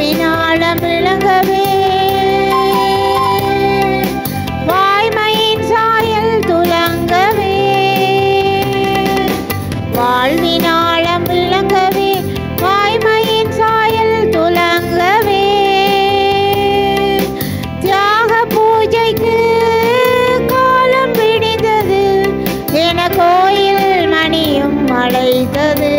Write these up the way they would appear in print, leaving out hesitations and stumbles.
வாழ்வினாலம் விளங்கவே வாய்மையின் சாயல் துலங்கவே வாழ்வினாலம் விளங்கவே வாய்மையின் சாயல் துலங்கவே தியாக பூஜைக்கு காலம் பிடித்தது என கோயில் மணியும் அழைத்தது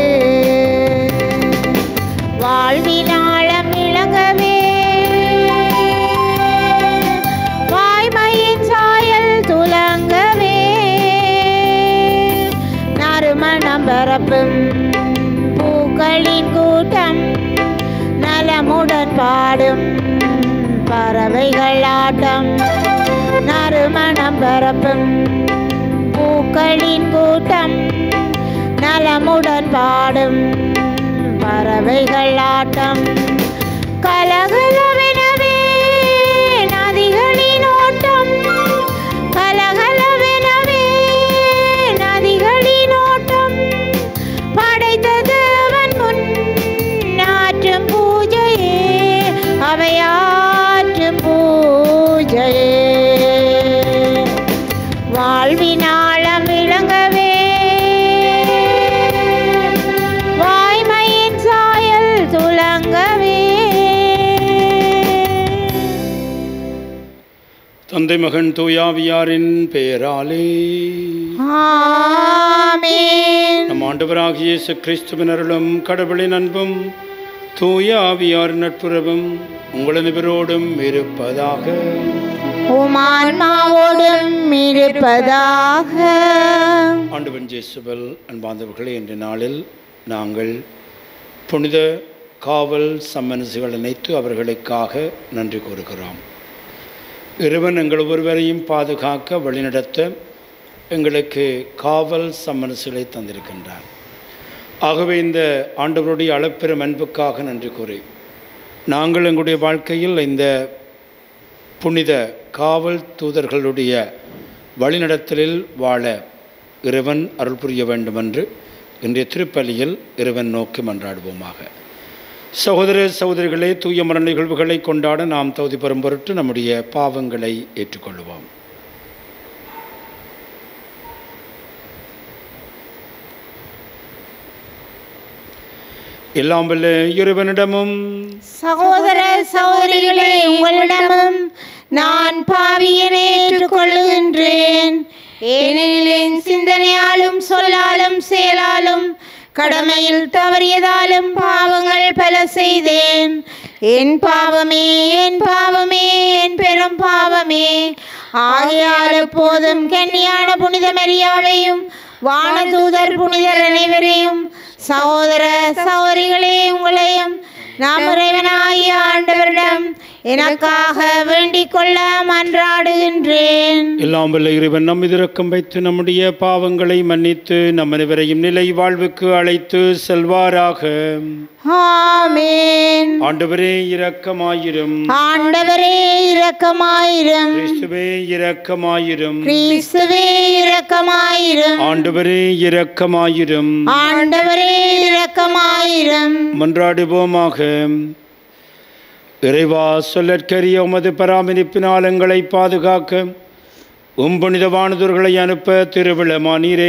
வாழ்வினாலம் விளங்கவே வாய்மையின் சாயல் துலங்கவே நறுமணம் பரப்பும் பூக்களின் கூட்டம் நலமுடன் பாடும் பறவைகள் ஆட்டம் நறுமணம் பரப்பும் பூக்களின் கூட்டம் நலமுடன் பாடும் பறவைகள் ஆட்டம் கலகலவெனவே நதிகளின் ஓட்டம் கலகலவெனவே நதிகளின் ஓட்டம் படைத்ததவன் முன் ஆற்றும் பூஜையே அவையாற்றும் பூஜையே வாழ்வினாலம் விளங்கவே வாய்மையின் சாயல் துலங்கவே. தந்தை மகன் தூயாவியாரின் பெயராலே ஆமென். நம் ஆண்டவராகிய இயேசு கிறிஸ்துவின் அருளும் கடவுளின் அன்பும் தூய ஆவியாரின் நட்புறவும் உங்கள் அனைவரோடும் இருப்பதாக. உம் ஆன்மாவோடும் இருப்பதாக. ஆண்டவன் இயேசுவில் அன்பார்ந்தவர்களே, இன்றைய நாளில் நாங்கள் புனித காவல் சம்மனசுகள் இணைத்து அவர்களுக்காக நன்றி கூறுகிறோம். இறைவன் எங்கள் ஒருவரையும் பாதுகாக்க வழிநடத்த எங்களுக்கு காவல் சம்மனசுகளை தந்திருக்கின்றார். ஆகவே இந்த ஆண்டவருடைய அளப்பெரும் அன்புக்காக நன்றி கூறி நாங்கள் எங்களுடைய வாழ்க்கையில் இந்த புனித காவல் தூதர்களுடைய வழிநடத்தலில் வாழ இறைவன் அருள் புரிய வேண்டுமென்று இன்றைய திருப்பலியில் இறைவன் நோக்கி மன்றாடுவோமாக. சகோதர சகோதரிகளே, தூய மரண நிகழ்வுகளை கொண்டாட நாம் தகுதி பெறும் பொருட்டு நம்முடைய பாவங்களை ஏற்றுக்கொள்வோம். எல்லாம் வல்ல இறைவனிடமும் சகோதர சகோதரிகளே, உங்களிடமும் நான் பாவியனை ஏற்றுக்கொள்கின்றேன். ஏனெனில் என் சிந்தனையாலும் சொல்லாலும் செயலாலும் கடமையில் தவறியதாலும் பாவங்கள் பல செய்தேன். என் பாவமே, என் பாவமே, என் பெரும் பாவமே. ஆகையால் எப்போதும் கன்னியான புனித மரியாவையும் வானதூதர் புனிதர் அனைவரையும் சகோதர சகோதரிகளே உங்களையும் நாம் இறைவனாகிய ஆண்டவரிடம் எனக்காக வேண்டிக் கொள்ள மன்றாடுகின்றேன். எல்லாம் வல்ல இறைவன் நம் மீது இரக்கம் வைத்து நம்முடைய பாவங்களை மன்னித்து நம் அனைவரையும் நிலை வாழ்வுக்கு அழைத்து செல்வாராக. ஆமென். ஆண்டவரே இரக்கமாயிரும். ஆண்டவரே இரக்கமாயிரும். கிறிஸ்துவே இரக்கமாயிரும். கிறிஸ்துவே இரக்கமாயிரும். ஆண்டவரே இரக்கமாயிரும். ஆண்டவரே இரக்கமாயிரும். மன்றாடுவோமாக. இறைவா, சொல்லற்கரிய உமது பராமரிப்பினால் எங்களை பாதுகாக்க புனித வானதூதர்களை அனுப்ப திருவிழமானீரே.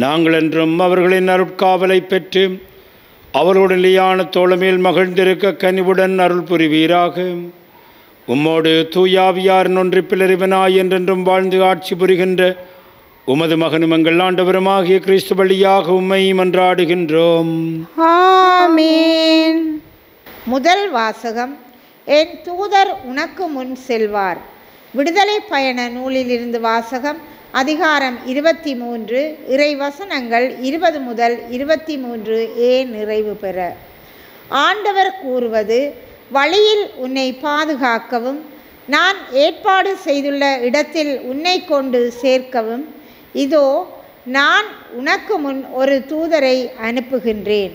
நாங்கள் என்றும் அவர்களின் அருட்காவலை பெற்று அவர்களுடைய நிலையான தோழமையில் மகிழ்ந்திருக்க கனிவுடன் அருள் புரிவீராக. உம்மோடு தூயாவியாரின் ஒன்றிப்பில் இறைவனாய் என்றென்றும் வாழ்ந்து ஆட்சி புரிகின்ற உமது மகனும் எங்கள் ஆண்டவருமாகிய கிறிஸ்து வழியாக உம்மை மன்றாடுகின்றோம். ஆமென். முதல் வாசகம். என் தூதர் உனக்கு முன் செல்வார். விடுதலை பயண நூலிலிருந்து வாசகம். அதிகாரம் 23, இறைவசனங்கள் 20 முதல் 23 நிறைவு பெற. ஆண்டவர் கூறுவது: வழியில் உன்னை பாதுகாக்கவும் நான் ஏற்பாடு செய்துள்ள இடத்தில் உன்னை கொண்டு சேர்க்கவும் இதோ நான் உனக்கு முன் ஒரு தூதரை அனுப்புகின்றேன்.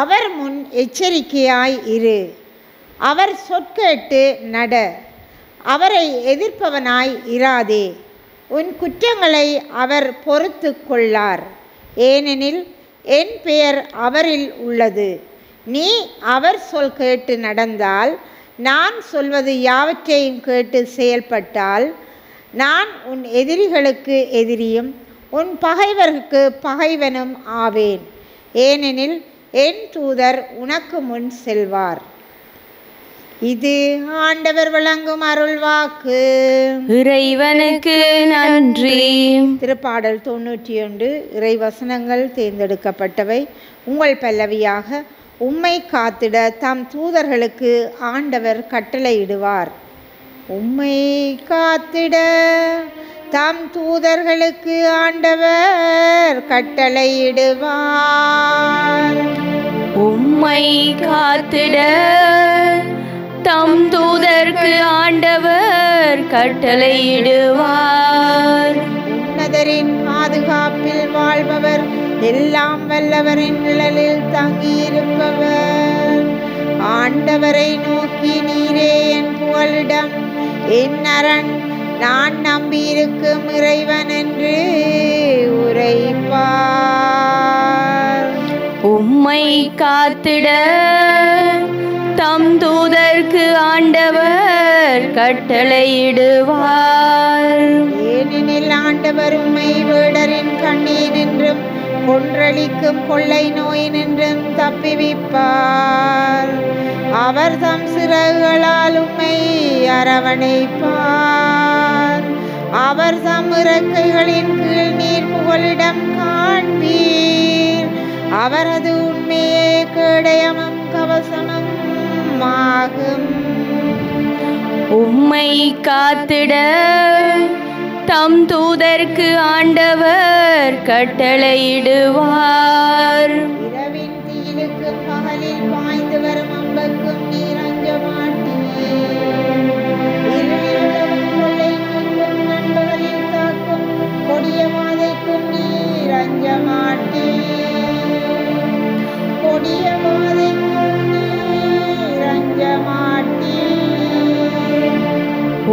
அவர் முன் எச்சரிக்கையாய் இரு. அவர் சொற்கேட்டு நட. அவரை எதிர்ப்பவனாய் இராதே. உன் குற்றங்களை அவர் பொறுத்து கொள்ளார். ஏனெனில் என் பெயர் அவரில் உள்ளது. நீ அவர் சொல் கேட்டு நடந்தால், நான் சொல்வது யாவற்றையும் கேட்டு செயல்பட்டால், நான் உன் எதிரிகளுக்கு எதிரியும் உன் பகைவருக்கு பகைவனும் ஆவேன். ஏனெனில் என் தூதர் உனக்கு முன் செல்வார். இது ஆண்டவர் வழங்கும் அருள்வாக்கு. இறைவனுக்கு நன்றி. திருப்பாடல் 91 இறைவசனங்கள் தேர்ந்தெடுக்கப்பட்டவை. உங்கள் பல்லவியாக, உம்மை காத்திட தம் தூதர்களுக்கு ஆண்டவர் கட்டளையிடுவார். உம்மை காத்திட தம் தூதர்களுக்கு ஆண்டவர் கட்டளையிடுவார். உம்மை காத்திட தம் தூதர்க்கு ஆண்டவர் கட்டளையிடுவார். உன்னதரின் பாதுகாப்பில் வாழ்பவர், எல்லாம் வல்லவரின் நிழலில் தங்கியிருப்பவர். ஆண்டவரை நோக்கி, நீரே என் புகலிடம், என் அரண், நான் நம்பியிருக்கும் இறைவன் என்று உரைப்பார். உம்மை காத்திட தம் தூதர்க்கு ஆண்டவர் கட்டளையிடுவார். ஏனெனில் ஆண்டவர் உம்மை வேடரின் கண்ணினின்றும் கொன்றளிக்கும் கொள்ளை நோயினின்றும் தப்பிவிப்பார். அவர் தம் சிறகுகளால் உம்மை அரவணைப்பார். அவர் தம் இறக்கைகளின் கீழ் நீர் புகலிடம் காண்பீர். அவரது உண்மையே கேடயமும் கவசமும் ஆகும். உம்மை காத்திட தம் தூதர்க்கு ஆண்டவர் கட்டளையிடுவார். இரவின் தீயிலுக்கும் பகலில் பாய்ந்து வரும் அம்புக்கும் நீர் அஞ்ச மாட்டீர். இருளிலும் கொள்ளை நோய்க்கும் நண்பகலில் தாக்கும் கொடிய வாதைக்கும் நீர் அஞ்ச மாட்டீர். கொடிய வாதைக்கும் நீர் அஞ்ச மாட்டீர்.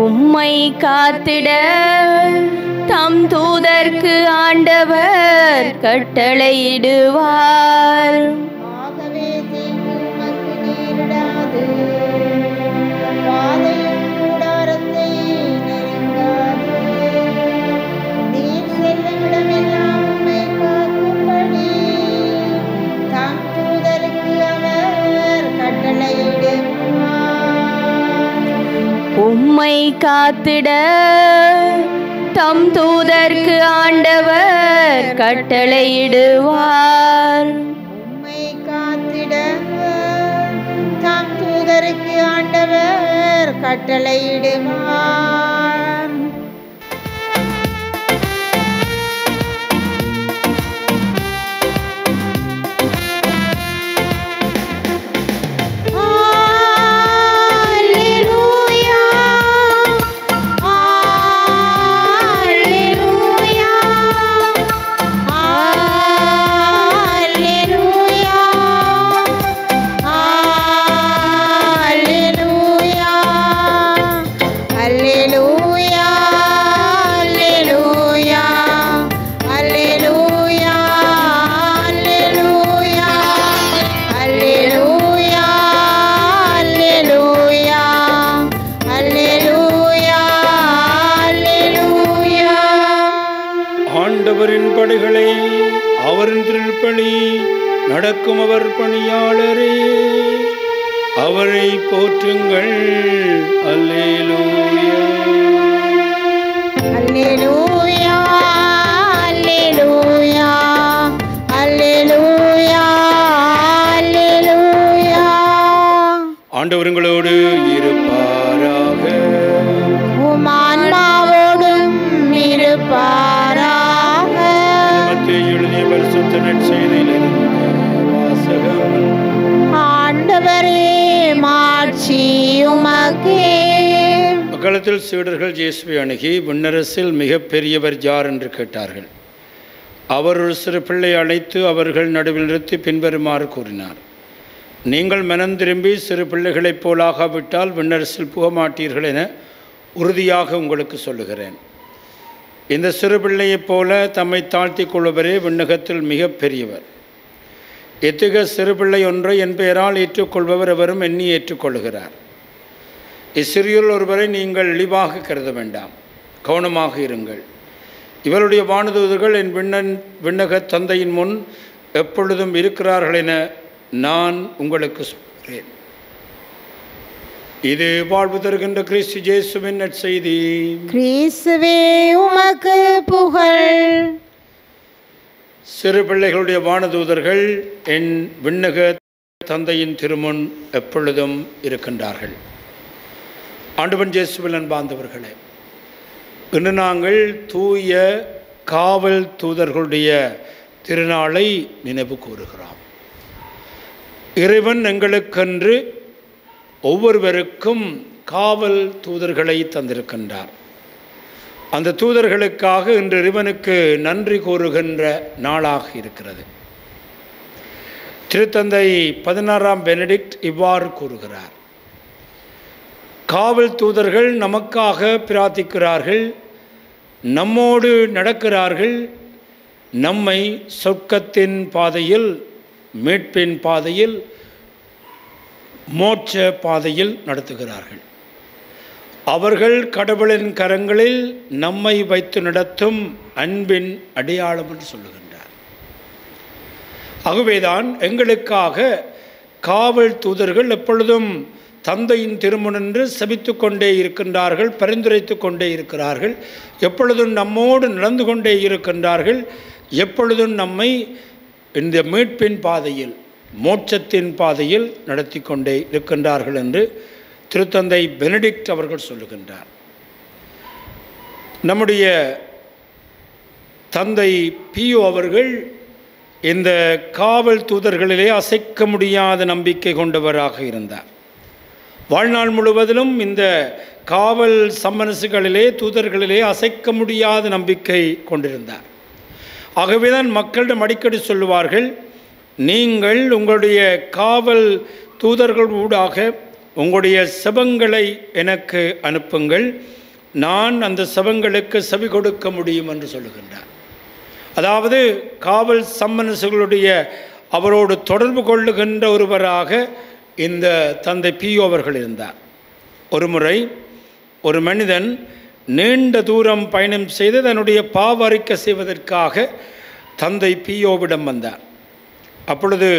உம்மை காத்திட தம் தூதர்க்கு ஆண்டவர் கட்டளையிடுவார். ஆகவே தீங்கு உமக்கு நேரிடாது, பாதையும் கூடாரத்தை நெருங்காது. நீர் செல்லும் இடமெல்லாம் உம்மை காக்கும்படி தம் தூதருக்கு அவர் கட்டளையிடுவார். உம்மை காத்திட தம் தூதர்க்கு ஆண்டவர் கட்டளையிடுவார். உம்மை காத்திட தம் தூதருக்கு ஆண்டவர் கட்டளையிடுவார். ஆண்டவரின் படைகளை அவரின் திருப்பணி நடக்கும் அவர் பணியாளரே, அவரை போற்றுங்கள். அல்லேலூயா. அல்லேலூயா, அல்லேலூயா, அல்லேலூயா, அல்லேலூயா. ஆண்டவர் உங்களோடு இருப்பாராக. உம் ஆன்மாவோடும் இருப்பாராக. மத்தேயு எழுதிய பரிசுத்த நற்செய்தியிலிருந்து வாசகம். ஆண்டவரே, மாட்சி உமக்கே. அக்காலத்தில் சீடர்கள் இயேசுவை அணுகி, விண்ணரசில் மிக பெரியவர் யார் என்று கேட்டார்கள். அவர் ஒரு சிறு பிள்ளை அழைத்து அவர்கள் நடுவில் நிறுத்தி பின்வருமாறு கூறினார்: நீங்கள் மனம் திரும்பி சிறு பிள்ளைகளைப் போலாகாவிட்டால் விண்ணரசில் புகமாட்டீர்கள் என உறுதியாக உங்களுக்கு சொல்லுகிறேன். இந்த சிறு பிள்ளையைப் போல தம்மை தாழ்த்தி கொள்வரே விண்ணகத்தில் மிக பெரியவர். இத்தகைய சிறுபிள்ளை ஒன்றை என் பெயரால் ஏற்றுக்கொள்பவர் எவரும் எண்ணி ஏற்றுக்கொள்கிறார். இச்சிறியுள் ஒருவரை நீங்கள் இழிவாக கருத வேண்டாம், கவனமாக இருங்கள். இவருடைய வானதூதர்கள் என் விண்ணக தந்தையின் முன் எப்பொழுதும் இருக்கிறார்கள் என நான் உங்களுக்கு சொல்கிறேன். இது வாழ்வு தருகின்ற கிறிஸ்து இயேசுவின் நற்செய்தி. கிறிஸ்துவே உமக்கு புகழ். சிறு பிள்ளைகளுடைய வானதூதர்கள் என் விண்ணக தந்தையின் திருமுன் எப்பொழுதும் இருக்கின்றார்கள். ஆண்டவன் இயேசுவில் அன்பார்ந்தவர்களே, இன்று நாங்கள் தூய காவல் தூதர்களுடைய திருநாளை நினைவு கூறுகிறோம். இறைவன் எங்களுக்கென்று ஒவ்வொருவருக்கும் காவல் தூதர்களை தந்திருக்கின்றார். அந்த தூதர்களுக்காக இன்று இறைவனுக்கு நன்றி கூறுகின்ற நாளாக இருக்கிறது. திருத்தந்தை 16ஆம் பெனடிக்ட் இவ்வாறு கூறுகிறார்: காவல் தூதர்கள் நமக்காக பிரார்த்திக்கிறார்கள், நம்மோடு நடக்கிறார்கள், நம்மை சொர்க்கத்தின் பாதையில், மீட்பின் பாதையில், மோட்ச பாதையில் நடத்துகிறார்கள். அவர்கள் கடவுளின் கரங்களில் நம்மை வைத்து நடத்தும் அன்பின் அடையாளம் என்று சொல்லுகின்றார். ஆகவேதான் எங்களுக்காக காவல் தூதர்கள் எப்பொழுதும் தந்தையின் திருமுனின்று செபித்து கொண்டே இருக்கின்றார்கள், பரிந்துரைத்து கொண்டே இருக்கிறார்கள், எப்பொழுதும் நம்மோடு நடந்து கொண்டே இருக்கின்றார்கள், எப்பொழுதும் நம்மை இந்த மீட்பின் பாதையில், மோட்சத்தின் பாதையில் நடத்தி கொண்டே இருக்கின்றார்கள் என்று திருத்தந்தை பெனடிக்ட் அவர்கள் சொல்லுகின்றார். நம்முடைய தந்தை பியோ அவர்கள் இந்த காவல் தூதர்களிலே அசைக்க முடியாத நம்பிக்கை கொண்டவராக இருந்தார். வாழ்நாள் முழுவதிலும் இந்த காவல் சம்மனசுகளிலே, தூதர்களிலே அசைக்க முடியாத நம்பிக்கை கொண்டிருந்தார். ஆகவேதான் மக்களிடம் அடிக்கடி சொல்லுவார்கள், நீங்கள் உங்களுடைய காவல் தூதர்கள் ஊடாக உங்களுடைய செபங்களை எனக்கு அனுப்புங்கள், நான் அந்த செபங்களுக்கு செவி கொடுக்க முடியும் என்று சொல்லுகின்றார். அதாவது காவல் சம்மனசுகளுடைய அவரோடு தொடர்பு கொள்ளுகின்ற ஒருவராக இந்த தந்தை பியோ அவர்கள் இருந்தார். ஒரு முறை ஒரு மனிதன் நீண்ட தூரம் பயணம் செய்து தன்னுடைய பாவ அறிக்கை செய்வதற்காக தந்தை பியோவிடம் வந்தார். அப்பொழுது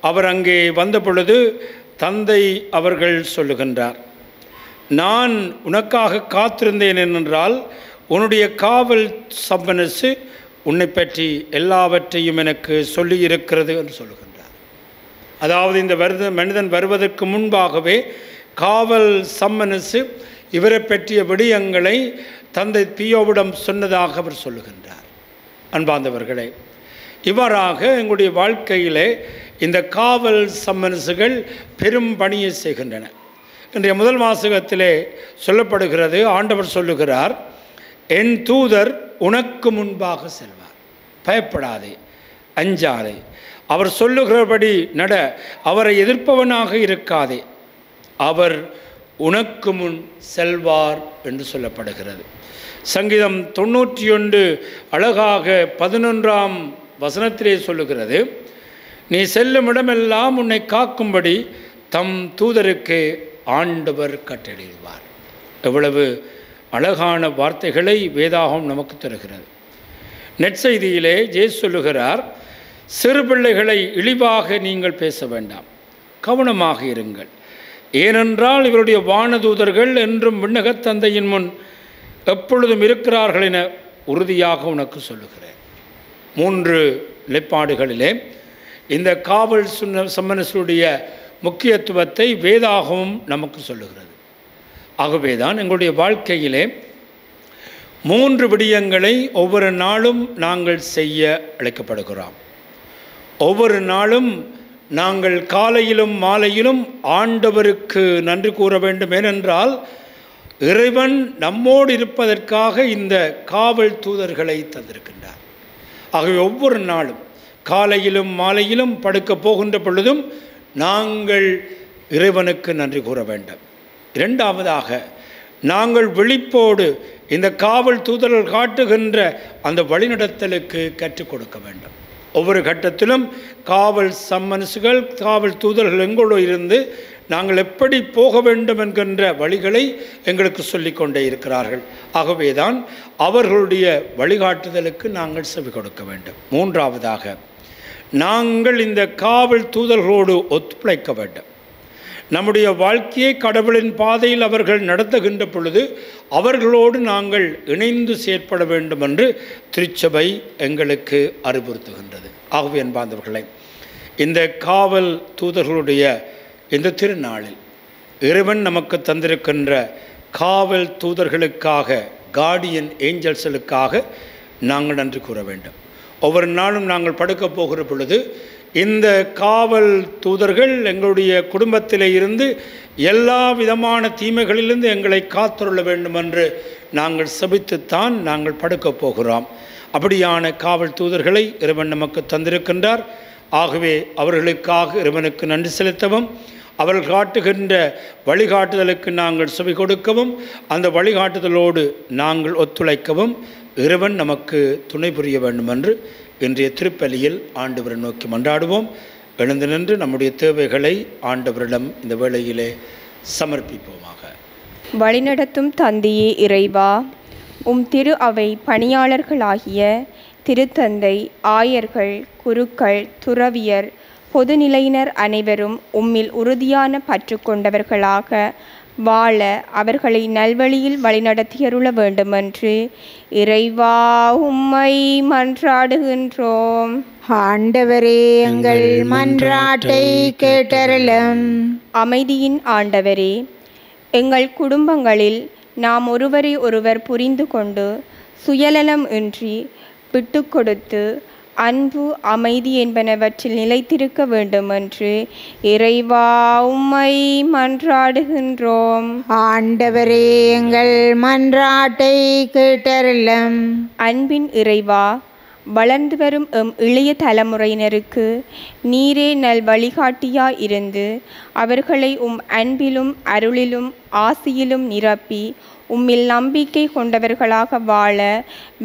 அவர் அங்கே வந்த பொழுது தந்தை அவர்கள் சொல்லுகின்றார், நான் உனக்காக காத்திருந்தேன் என்றால் உன்னுடைய காவல் சம்மனசு உன்னை பற்றி எல்லாவற்றையும் எனக்கு சொல்லியிருக்கிறது என்று சொல்லுகின்றார். அதாவது இந்த மனிதன் வருவதற்கு முன்பாகவே காவல் சம்மனசு இவரை பற்றிய விடயங்களை தந்தை பியோவிடம் சொன்னதாக அவர் சொல்லுகின்றார். அன்பார்ந்தவர்களே, இவ்வாறாக எங்களுடைய வாழ்க்கையிலே இந்த காவல் சம்மனசுகள் பெரும் பணியை செய்கின்றன. இன்றைய முதல் வாசகத்திலே சொல்லப்படுகிறது, ஆண்டவர் சொல்லுகிறார், என் தூதர் உனக்கு முன்பாக செல்வார், பயப்படாதே, அஞ்சாதே, அவர் சொல்லுகிறபடி நட, அவரை எதிர்ப்பவனாக இருக்காதே, அவர் உனக்கு முன் செல்வார் என்று சொல்லப்படுகிறது. சங்கீதம் 91 அழகாக 11ஆம் வசனத்திலே சொல்லுகிறது, நீ செல்லும் இடமெல்லாம் உன்னை காக்கும்படி தம் தூதருக்கு ஆண்டவர் கட்டளையிடுவார். எவ்வளவு அழகான வார்த்தைகளை வேதாகம் நமக்கு தருகிறது. நெற்செய்தியிலே இயேசு சொல்லுகிறார், சிறு பிள்ளைகளை இழிவாக நீங்கள் பேச வேண்டாம், கவனமாக இருங்கள், ஏனென்றால் இவருடைய வானதூதர்கள் என்றும் விண்ணகத் தந்தையின் முன் எப்பொழுதும் இருக்கிறார்கள் என உறுதியாக உனக்கு சொல்லுகிறேன். 3 நிலைப்பாடுகளிலே இந்த காவல் சம்மனசுடைய முக்கியத்துவத்தை வேதாகமும் நமக்கு சொல்லுகிறது. ஆகவேதான் எங்களுடைய வாழ்க்கையிலே 3 விடயங்களை ஒவ்வொரு நாளும் நாங்கள் செய்ய அழைக்கப்படுகிறோம். ஒவ்வொரு நாளும் நாங்கள் காலையிலும் மாலையிலும் ஆண்டவருக்கு நன்றி கூற வேண்டும். ஏனென்றால் இறைவன் நம்மோடு இருப்பதற்காக இந்த காவல் தூதர்களை தந்திருக்கின்றார். ஆகவே ஒவ்வொரு நாளும் காலையிலும் மாலையிலும் படுக்க போகின்ற பொழுதும் நாங்கள் இறைவனுக்கு நன்றி கூற வேண்டும். இரண்டாவதாக, நாங்கள் விழிப்போடு இந்த காவல் தூதர்கள் காட்டுகின்ற அந்த வழிநடத்தலுக்கு கற்றுக் கொடுக்க வேண்டும். ஒவ்வொரு கட்டத்திலும் காவல் சம்மன்ஸுகள், காவல் தூதர்கள் எங்களோடு இருந்து நாங்கள் எப்படி போக வேண்டும் என்கின்ற வழிகளை எங்களுக்கு சொல்லிக்கொண்டே இருக்கிறார்கள். ஆகவேதான் அவர்களுடைய வழிகாட்டுதலுக்கு நாங்கள் செவி கொடுக்க வேண்டும். மூன்றாவதாக, நாங்கள் இந்த காவல் தூதர்களோடு ஒத்துழைக்க வேண்டும். நம்முடைய வாழ்க்கையை கடவுளின் பாதையில் அவர்கள் நடத்துகின்ற பொழுது அவர்களோடு நாங்கள் இணைந்து செயற்பட வேண்டும் என்று திருச்சபை எங்களுக்கு அறிவுறுத்துகின்றது. ஆகவே அன்பார்ந்தவர்களே, இந்த காவல் தூதர்களுடைய இந்த திருநாளில் இறைவன் நமக்கு தந்திருக்கின்ற காவல் தூதர்களுக்காக, கார்டியன் ஏஞ்சல்ஸுக்காக நாங்கள் நன்றி கூற வேண்டும். ஒவ்வொரு நாளும் நாங்கள் படுக்க போகிற பொழுது இந்த காவல் தூதர்கள் எங்களுடைய குடும்பத்திலே இருந்து எல்லா விதமான தீமைகளிலிருந்து எங்களை காத்துள்ள வேண்டும் என்று நாங்கள் செபித்துத்தான் நாங்கள் படுக்க போகிறோம். அப்படியான காவல் தூதர்களை இறைவன் நமக்கு தந்திருக்கின்றார். ஆகவே அவர்களுக்காக இறைவனுக்கு நன்றி செலுத்தவும், அவர்கள் காட்டுகின்ற வழிகாட்டுதலுக்கு நாங்கள் செவி கொடுக்கவும், அந்த வழிகாட்டுதலோடு நாங்கள் ஒத்துழைக்கவும் இறைவன் நமக்கு துணை புரிய வேண்டும் என்று இன்றைய திருப்பலியில் ஆண்டவரை நோக்கி மன்றாடுவோம். எழுந்து நின்று நம்முடைய தேவைகளை ஆண்டவரிடம் இந்த வேளையிலே சமர்ப்பிப்போமாக. வழிநடத்தும் தந்தையே இறைவா, உம் திரு அவை பணியாளர்களாகிய திருத்தந்தை, ஆயர்கள், குருக்கள், துறவியர், பொதுநிலையினர் அனைவரும் உம்மில் உறுதியான பற்று கொண்டவர்களாக வாழ அவர்களை நல்வழியில் வழிநடத்தியருள வேண்டுமென்று இறைவா உம்மை மன்றாடுகின்றோம். ஆண்டவரே, எங்கள் மன்றாட்டை கேட்டருளும். அமைதியின் ஆண்டவரே, எங்கள் குடும்பங்களில் நாம் ஒருவரை ஒருவர் புரிந்து கொண்டு சுயநலம் இன்றி விட்டு கொடுத்து அன்பு, அமைதி என்பனவற்றில் நிலைத்திருக்க வேண்டுமென்று இறைவா உம்மை மன்றாடுகின்றோம். ஆண்டவரே, எங்கள் மன்றாட்டை கேட்டருளும். அன்பின் இறைவா, வளர்ந்து வரும் எம் இளைய தலைமுறையினருக்கு நீரே நல் வழிகாட்டியாய் இருந்து அவர்களை உம் அன்பிலும் அருளிலும் ஆசியிலும் நிரப்பி உம்மில் நம்பிக்கை கொண்டவர்களாக வாழ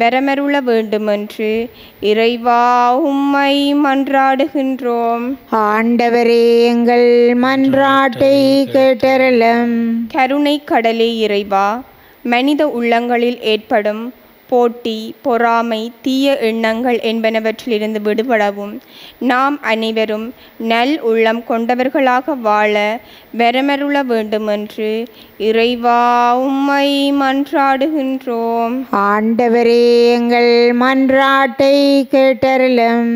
வரமருள வேண்டுமென்று இறைவா உம்மை மன்றாடுகின்றோம். ஆண்டவரே, எங்கள் மன்றாட்டை கேட்டருளும். கருணை கடலே இறைவா, மனித உள்ளங்களில் ஏற்படும் போட்டி, பொறாமை, தீய எண்ணங்கள் என்பனவற்றிலிருந்து விடுபடவும் நாம் அனைவரும் நல் உள்ளம் கொண்டவர்களாக வாழ வரமருள வேண்டுமென்று இறைவா உம்மை மன்றாடுகின்றோம். ஆண்டவரே, எங்கள் மன்றாட்டை கேட்டருளும்.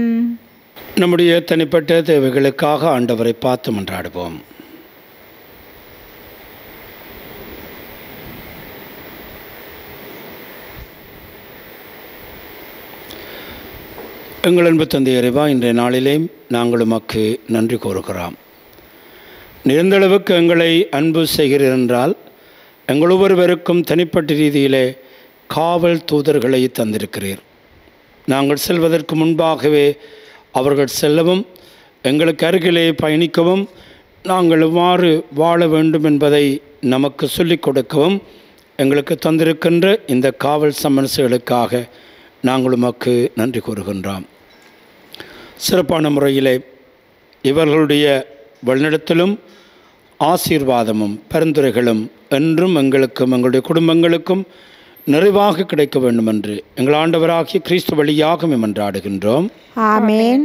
நம்முடைய தனிப்பட்ட தேவைகளுக்காக ஆண்டவரை பார்த்து மன்றாடுவோம். எங்கள் அன்பு தந்தை இறைவா, இன்றைய நாளிலே நாங்கள் உமக்கு நன்றி கூறுகிறோம். நிரந்தளவுக்கு எங்களை அன்பு செய்கிறீர் என்றால் எங்கள் ஒவ்வொருவருக்கும் தனிப்பட்ட ரீதியிலே காவல் தூதர்களை தந்திருக்கிறீர். நாங்கள் செல்வதற்கு முன்பாகவே அவர்கள் செல்லவும், எங்களுக்கு அருகிலே பயணிக்கவும், நாங்கள் எவ்வாறு வாழ வேண்டும் என்பதை நமக்கு சொல்லிக் கொடுக்கவும் எங்களுக்கு தந்திருக்கின்ற இந்த காவல் சம்மன்ஸுகளுக்காக நாங்கள் உமக்கு நன்றி கூறுகின்றோம். சிறப்பான முறையிலே இவர்களுடைய வழிநடத்தலும் ஆசீர்வாதமும் பரிந்துரைகளும் என்றும் எங்களுக்கும் எங்களுடைய குடும்பங்களுக்கும் நிறைவாக கிடைக்க வேண்டும் என்று எங்கள் ஆண்டவராகிய கிறிஸ்து வழியாக மன்றாடுகின்றோம். ஆமென்.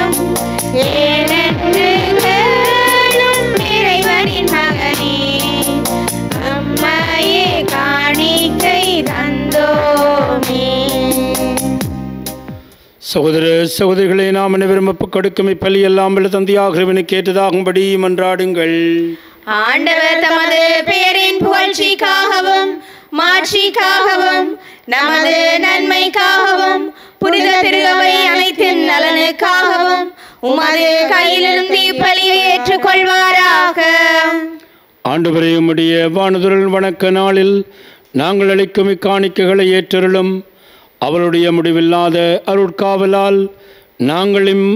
வேணும் ஏனென்று கேளும் இறைவனின் மகனே அம்மையே காணிக்கை தந்தோமே. சகோதர சகோதரிகளை நாம் அனைவரும் ஒப்புக் கொடுக்கும் இப்பலி எல்லாம் வல்ல தந்தையாகிறவனுக்கு ஏற்றதாகும்படி மன்றாடுங்கள். ஆண்டவர் தமது பெயரின் புகழ்ச்சிக்காகவும் மாட்சிக்காகவும் நமது நன்மைக்காகவும் புனித திருவை அனைத்தின் நலனுக்காகவும் உமது கையிலிருந்து இப்பலியை ஏற்றுக்கொள்வாராக. ஆண்டவரே, உம்முடைய வானுதல் வணக்க நாளில் நாங்கள் அளிக்கும் இக்காணிக்கைகளை ஏற்றருளும். அவளுடைய முடிவில்லாத அருட்காவலால் நாங்களும்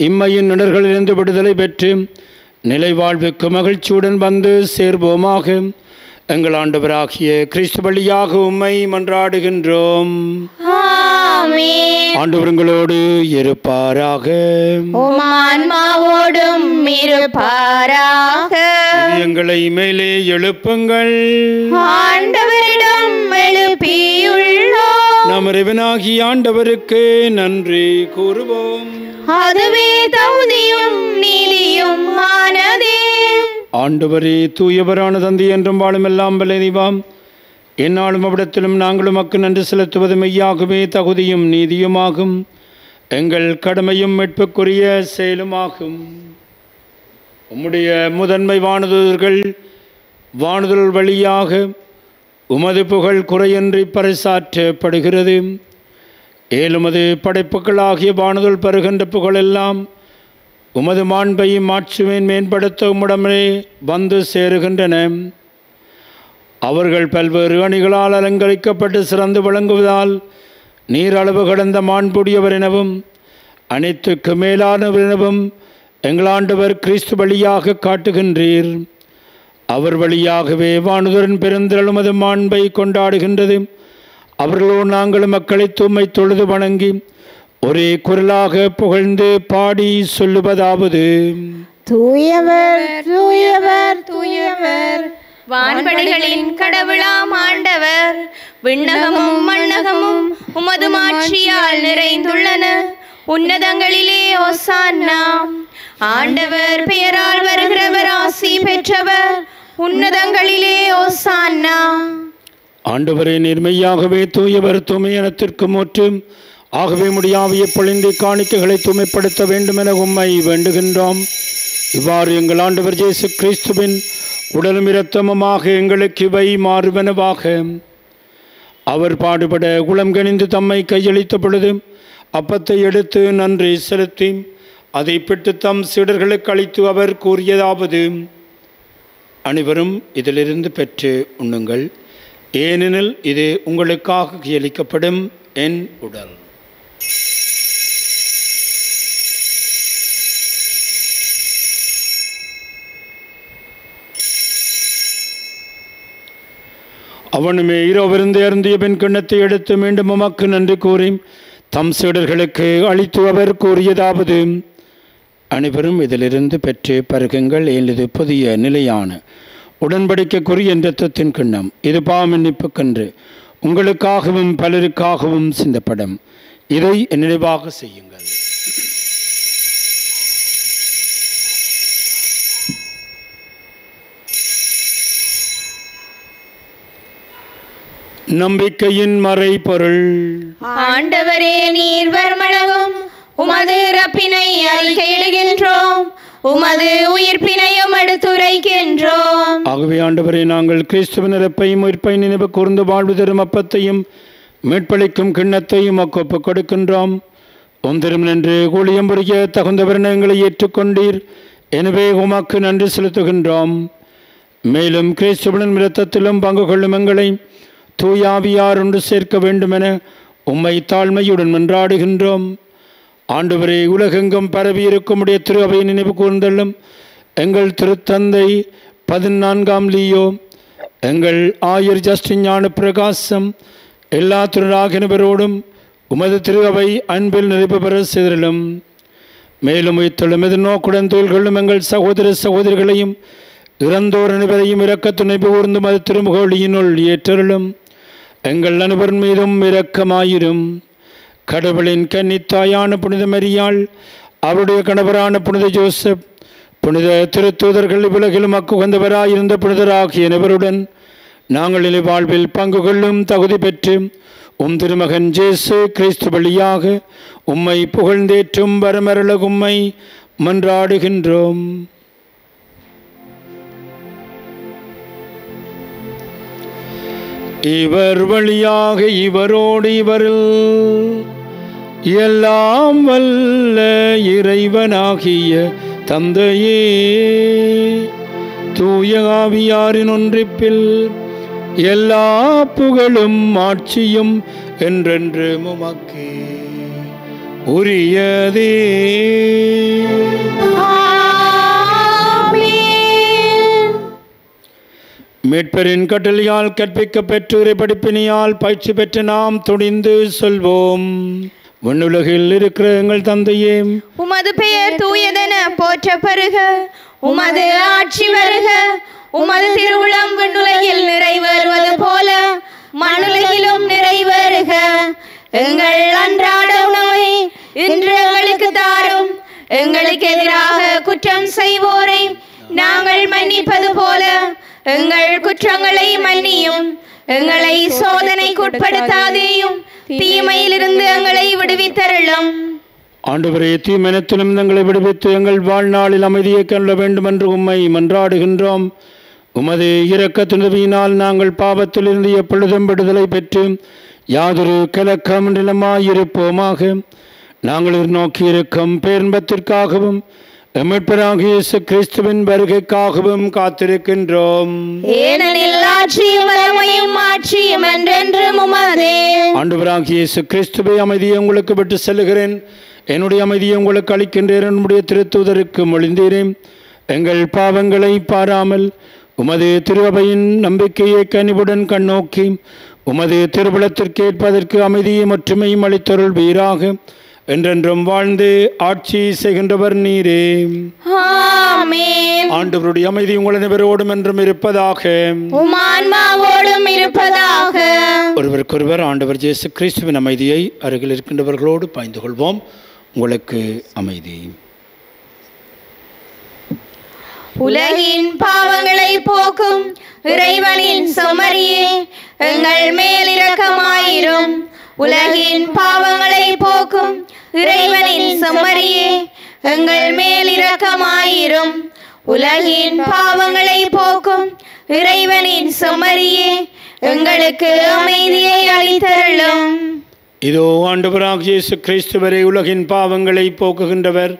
இம்மையின் இடர்களிலிருந்து விடுதலை பெற்று நிலை வாழ்வுக்கு மகிழ்ச்சியுடன் வந்து சேர்வோமாக. எங்கள் ஆண்டவராகிய கிறிஸ்து வழியாக உம்மை மன்றாடுகின்றோம். ஆண்டவர் உங்களோடு இருப்பாராக. ஆன்மாவோடும் இருப்பாராக. எங்களை மேலே எழுப்புங்கள். ஆண்டவரிடம் எழுப்பியுள்ளோம். நம் இறைவனாகிய ஆண்டவருக்கு நன்றி கூறுவோம். அதுவே தகுதியும் நீதியும் ஆனதே. ஆண்டவரே, தூயவரான தந்தை என்றும் வாழும் எல்லாம் வல்ல இறைவாம், எந்நாளும் அவ்விடத்திலும் நாங்களும் மக்கு நன்றி செலுத்துவது மெய்யாகவே தகுதியும் நீதியுமாகும். எங்கள் கடமையும் மீட்புக்குரிய செயலுமாகும். உம்முடைய முதன்மை வானுதல்கள் வானுதல் வழியாக உமது புகழ் குறையின்றி பறைசாற்றப்படுகிறது. ஏழுமது படைப்புகளாகிய வானுதல் பெறுகின்ற புகழெல்லாம் உமது மாண்பையும் ஆட்சியை மேம்படுத்த உம்மிடமே வந்து சேருகின்றன. அவர்கள் பல்வேறு அணிகளால் அலங்கரிக்கப்பட்டு சிறந்து விளங்குவதால் நீர் அளவு கடந்த மாண்புடையவர் எனவும் அனைத்துக்கு மேலானவர் எனவும் எங்கள் ஆண்டவர் கிறிஸ்து வழியாக காட்டுகின்றீர். அவர் வழியாகவே வானுதரின் பெருந்திரள் உமது மாண்பை கொண்டாடுகின்றது. அவர்களோடு நாங்கள் மக்களை தூய்மை தொழுது வணங்கி ஒரே குரலாக புகழ்ந்து பாடி சொல்லுவதாவது: தூயவர் தூயவர் தூயவர், வான்படைகளின் கடவுளாம் ஆண்டவர். விண்ணகமும் மண்ணகமும் உமது மாட்சியால் நிறைந்துள்ளன. உன்னதங்களிலே ஓசான்னா. ஆண்டவர் பெயரால் வருகிறவர் ஆசி பெற்றவர். உன்னதங்களிலே ஓசான்னா. ஆண்டவரே, நேர்மையாகவே தூயவர், தூய்மையனத்திற்கு மூற்றும் ஆகவே முடியாவிய பொழிந்து காணிக்கைகளை தூய்மைப்படுத்த வேண்டும் என உம்மை வேண்டுகின்றோம். இவ்வாறு எங்கள் ஆண்டவர் இயேசு கிறிஸ்துவின் உடலும் இரத்தமுமாக எங்களுக்கு இவை மாறுவனவாக. அவர் பாடுபட குளம் கனிந்து தம்மை கையளித்த பொழுது அப்பத்தை எடுத்து நன்றி செலுத்தி அதை பெற்று தம் சீடர்களுக்கு அளித்து அவர் கூறியதாவது: அனைவரும் இதிலிருந்து பெற்று உண்ணுங்கள், ஏனெனில் இது உங்களுக்காக கையளிக்கப்படும் என் உடல். அவனுமே இரவிருந்து அருந்திய பெண் கிண்ணத்தை எடுத்து மீண்டும் உமக்கு நன்றி கூறி தம் சீடர்களுக்கு அளித்து அவர் கூறியதாவது: அனைவரும் இதிலிருந்து பெற்று பருகுங்கள், ஏனது புதிய நிலையான உடன்படிக்கைக்குரிய இரத்தத்தின் கிண்ணம். இது பாவமன்னிப்புக்கென்று உங்களுக்காகவும் பலருக்காகவும் சிந்தப்படும். இதை நினைவாக செய்யுங்கள். நம்பிக்கையின் மறைபொருள். ஆண்டவரே, நீர் வருமளவும் உமது இறப்பினை அறிக்கையிடுகின்றோம், உமது உயிர்ப்பினையும் எடுத்துரைக்கின்றோம். ஆகவே ஆண்டவரே, நாங்கள் கிறிஸ்துவின் இறப்பையும் உயிர்ப்பை நினைவு கூர்ந்து வாழ்வு தரும் அப்பத்தையும் மீட்பளிக்கும் கிண்ணத்தையும் ஒப்புக் கொடுக்கின்றோம். ஒன்றிரும் நின்று ஊழியம் புரிய தகுந்தவர் எங்களை ஏற்றுக்கொண்டீர். எனவே உமக்கு நன்றி செலுத்துகின்றோம். மேலும் கிறிஸ்துவின் இரத்தத்திலும் பங்கு கொள்ளும் எங்களை தூயாவியார் ஒன்று சேர்க்க வேண்டுமென உம்மை தாழ்மையுடன் மன்றாடுகின்றோம். ஆண்டவரே, உலகெங்கும் பரவியிருக்கும் உடைய திரு அவை நினைவு கூர்ந்தள்ளும் எங்கள் திருத்தந்தை 14ஆம் லியோ, எங்கள் ஆயர் ஜஸ்டின் ஞான பிரகாசம், எல்லா திருநாகினவரோடும் உமது திரு அவை அன்பில் நிறைவு பெற செய்தலும். மேலும் உயிர்த்தெழும் எதிர்நோக்குடன் தொழில்களும் எங்கள் சகோதர சகோதரிகளையும் இறந்தோர் அனைவரையும் இரக்க துணைப்பு கூர்ந்து மது திருமுகொழியினுள் ஏற்றலும். எங்கள் அனைவரின் மீதும் இரக்கமாயிரும். கடவுளின் கன்னித்தாயான புனித மரியாள், அவருடைய கணவரான புனித ஜோசப், புனித திருத்தூதர்கள், உலகிலும் அக்குகந்தவராயிருந்த புனிதராகிய நபருடன் நாங்கள் இனி வாழ்வில் பங்கு கொள்ளும் தகுதி பெற்று திருமகன் இயேசு கிறிஸ்து வழியாக உம்மை புகழ்ந்தேற்றும் வரமருள உம்மை மன்றாடுகின்றோம். இவர் வழியாக இவரோடு இவரில் எல்லாம் வல்ல இறைவனாகிய தந்தையே, தூய ஆவியாரின் ஒன்றிப்பில் எல்லா புகழும் ஆட்சியும் என்றென்று உமக்கே உரியதே. மீட்பரின் கட்டளையால் கற்பிக்க பெற்று படிப்பினியால் பயிற்சி பெற்று நாம் துணிந்து சொல்வோம். விண்ணுலகில் இருக்கிற எங்கள் தந்தையே, உமது பெயர் தூயதென போற்ற பெறுக. உமது ஆட்சி வருக. உமது திருவுளம் விண்ணுலகில் நிறைவேறுவது போல மண்ணுலகிலும் நிறைவேறுக. எங்கள் அன்றாட உணவை இன்று எங்களுக்கு தாரும். எங்களுக்கு எதிராக குற்றம் செய்வோரை நாங்கள் மன்னிப்பது போல எங்கள் குற்றங்களை மன்னியும். எங்களை சோதனைக்கு உட்படுத்தாதேயும், தீமையிலிருந்து எங்களை விடுவித்தருளும். ஆண்டவரே, தீமனத்திலும் எங்களை விடுவித்து எங்கள் வாழ்நாளில் அமைதியை கருள வேண்டும் என்று உம்மை மன்றாடுகின்றோம். உமது இரக்கத்தினால் நாங்கள் பாவத்திலிருந்து எப்பொழுதும் விடுதலை பெற்று யாதொரு கலக்கமின்றமாயிருப்போமாக. நாங்கள் நோக்கியிருக்கும் பேரின்பத்திற்காகவும் மீட்பராகிய இயேசு கிறிஸ்துவின் வருகைக்காகவும் காத்திருக்கின்றோம். ஏனெனில் ஆட்சியும் வல்லமையும் மாட்சியும் என்றென்றும் உமதே. ஆண்டவராகிய இயேசு கிறிஸ்துவை அமைதியை உங்களுக்கு விட்டு செல்கிறேன், என்னுடைய அமைதியை உங்களுக்கு அளிக்கின்றேன். என்னுடைய திருத்தூதருக்கு மொழிந்தேன். எங்கள் பாவங்களை பாராமல் உமது திருவையின் நம்பிக்கையை கனிவுடன் கண்ணோக்கி உமது திருவுளத்திற்கு ஏற்பதற்கு அமைதியும் ஒற்றுமையும் அளித்தருள் வீராக என்றென்றும் வாழ்ந்து ஆட்சி செய்கின்றவர் நீரே. ஆமென். ஆண்டவருடைய அமைதி உங்கள் அனைவரோடும் என்றும் இருப்பதாக. உம் ஆன்மாவோடும் இருப்பதாக. ஒருவருக்கொருவர் ஆண்டவர் இயேசு கிறிஸ்துவின் அமைதியை அருகில் இருக்கின்றவர்களோடு பாய்ந்து கொள்வோம். உங்களுக்கு அமைதி. உலகின் பாவங்களை போக்கும் இறைவனின் செம்மறியே, எங்கள் மேல் இரக்கமாயிரும். உலகின் பாவங்களை போக்கும் இறைவனின் செம்மறியே, எங்கள் மேல் இரக்கமாயிரும். உலகின் பாவங்களை போக்கும் இறைவனின் செம்மறியே, எங்களுக்கு அமைதியை அளித்தருளும். இதோ ஆண்டவராகிய இயேசு கிறிஸ்துவரை உலகின் பாவங்களை போக்குகின்றவர்.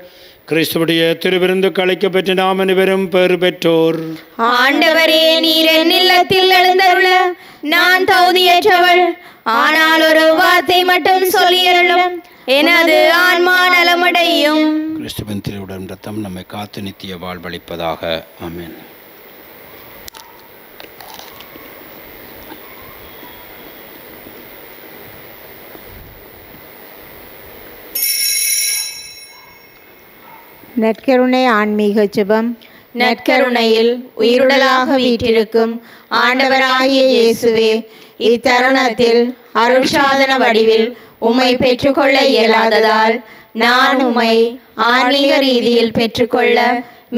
கிறிஸ்துவுடைய திருவிருந்து அழைக்கப்பெற்ற நாம் அனைவரும் பெறு பெற்றோர். ஆண்டவரே, நீர் என் இல்லத்தில் எழுந்தருள நான் தகுதியற்றவள். ஆனால் ஒரு வார்த்தை மட்டும் சொல்லியருளும், எனது ஆன்மா நலமடையும். கிறிஸ்துவின் திருவுடன் ரத்தம் நம்மை காத்து நித்திய வாழ்வளிப்பதாக. ஆமென். நற்கருணை ஆன்மீக ஜெபம். நற்கருணையில் உயிருடலாக வீற்றிருக்கும் ஆண்டவராகிய இயேசுவே, இத்தருணத்தில் அருட்சாதன வடிவில் உம்மை பெற்றுக்கொள்ள இயலாததால் நான் உம்மை ஆன்மீக ரீதியில் பெற்றுக்கொள்ள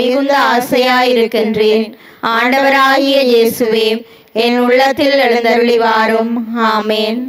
மிகுந்த ஆசையாயிருக்கின்றேன். ஆண்டவராகிய இயேசுவே, என் உள்ளத்தில் எழுந்தருளி வாரும். ஆமேன்.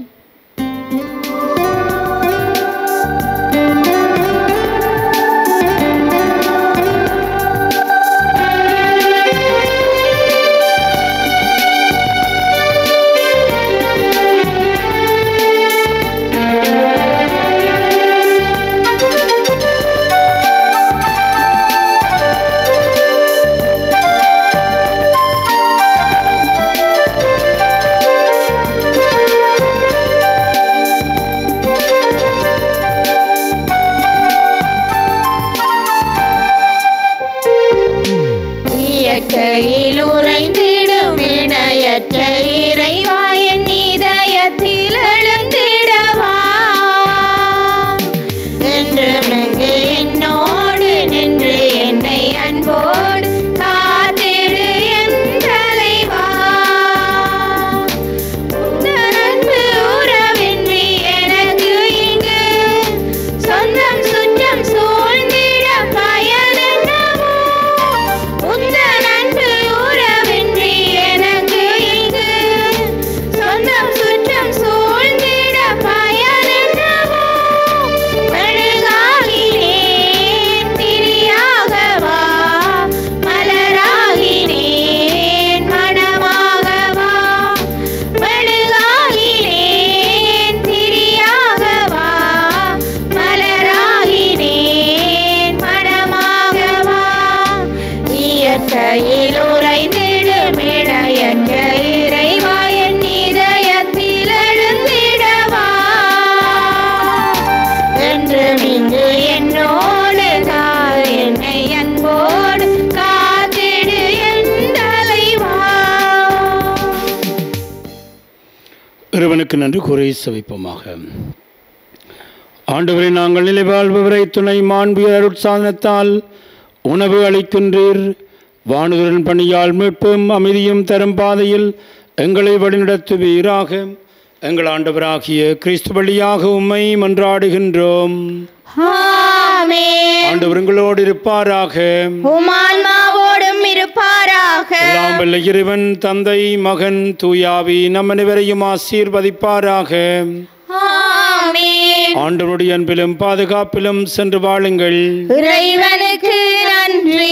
இறைவனுக்கு நன்றி கூறி செபிப்போமாக. ஆண்டவரை, நாங்கள் நிலை வாழ்பவரை துணை மாண்பு அருட்சாதனத்தால் உணவு அளிக்கின்றீர். வானுதலின் பணியால் மீட்பும் அமைதியும் தரும் பாதையில் எங்களை வழிநடத்துவீராக. எங்கள் ஆண்டவராகிய கிறிஸ்து வழியாக உம்மை மன்றாடுகின்றோம். ஆண்டவர் உங்களோடு இருப்பாராக, உம்மான்மாவோடும் இருப்பாராக. எல்லாம் வல்ல இறைவன் தந்தை, மகன், தூயாவி நம் அனைவரையும் ஆசீர்வதிப்பாராக. ஆண்டவருடைய அன்பிலும் பாதுகாப்பிலும் சென்று வாழுங்கள். இறைவனுக்கு நன்றி.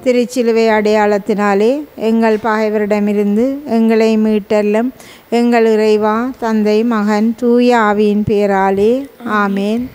திருச்சிலுவை அடையாளத்தினாலே எங்கள் பகைவரிடமிருந்து எங்களை மீட்டல்லும். எங்கள் இறைவா, தந்தை, மகன், தூய ஆவியின் பெயராலே ஆமேன்.